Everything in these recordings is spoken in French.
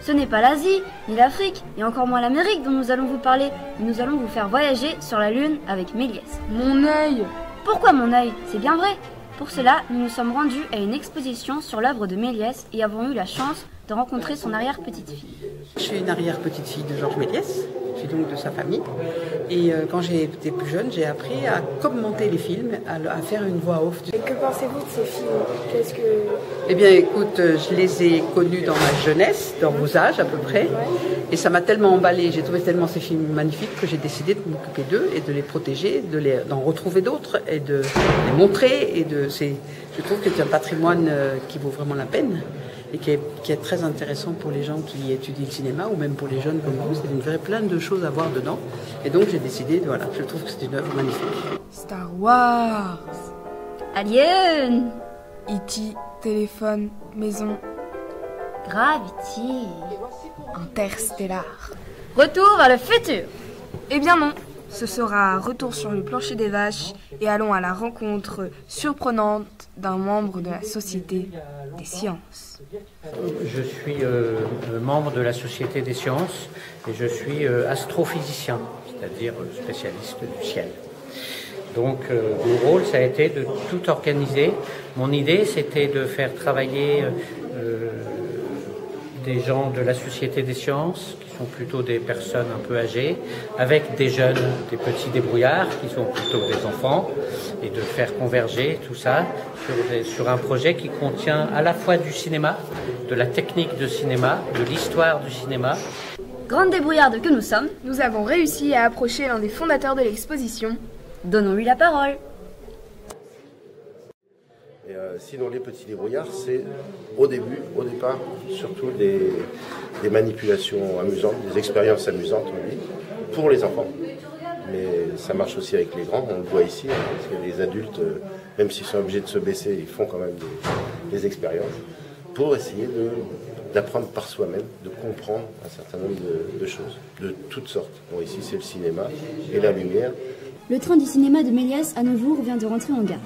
Ce n'est pas l'Asie, ni l'Afrique, et encore moins l'Amérique dont nous allons vous parler, mais nous allons vous faire voyager sur la Lune avec Méliès. Mon œil! Pourquoi mon œil? C'est bien vrai. Pour cela, nous nous sommes rendus à une exposition sur l'œuvre de Méliès et avons eu la chance de rencontrer son arrière-petite-fille. Je suis une arrière-petite-fille de Georges Méliès, je suis donc de sa famille. Et quand j'ai été plus jeune, j'ai appris à commenter les films, à faire une voix off. Et que pensez-vous de ces films? Eh bien écoute, je les ai connus dans ma jeunesse, dans vos âges à peu près. Et ça m'a tellement emballé, j'ai trouvé tellement ces films magnifiques que j'ai décidé de m'occuper d'eux et de les protéger, d'en retrouver d'autres et de les montrer. Je trouve que c'est un patrimoine qui vaut vraiment la peine et qui est très intéressant pour les gens qui étudient le cinéma ou même pour les jeunes comme vous. C'est plein de choses à voir dedans. Et donc j'ai décidé, voilà, je trouve que c'est une œuvre magnifique. Star Wars, Alien, E.T., téléphone, maison, Gravity, Interstellar. Retour vers le futur. Eh bien non, ce sera retour sur le plancher des vaches et allons à la rencontre surprenante d'un membre de la Société des sciences. Je suis membre de la Société des sciences et je suis astrophysicien, c'est-à-dire spécialiste du ciel. Donc mon rôle, ça a été de tout organiser. Mon idée, c'était de faire travailler des gens de la Société des sciences, qui sont plutôt des personnes un peu âgées, avec des jeunes, des petits débrouillards, qui sont plutôt des enfants, et de faire converger tout ça sur un projet qui contient à la fois du cinéma, de la technique de cinéma, de l'histoire du cinéma. Grande débrouillarde que nous sommes, Nous avons réussi à approcher l'un des fondateurs de l'exposition. donnons-lui la parole. Et sinon, les petits débrouillards, c'est au départ, surtout des manipulations amusantes, des expériences amusantes, on dit, pour les enfants. Mais ça marche aussi avec les grands, on le voit ici, hein, parce que les adultes, même s'ils sont obligés de se baisser, ils font quand même des expériences pour essayer d'apprendre par soi-même, de comprendre un certain nombre de choses, de toutes sortes. Bon, ici, c'est le cinéma et la lumière. Le train du cinéma de Méliès, à nos jours, vient de rentrer en gare.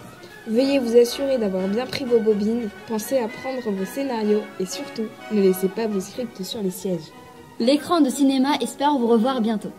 Veuillez vous assurer d'avoir bien pris vos bobines, pensez à prendre vos scénarios et surtout, ne laissez pas vos scripts sur les sièges. L'écran de cinéma espère vous revoir bientôt.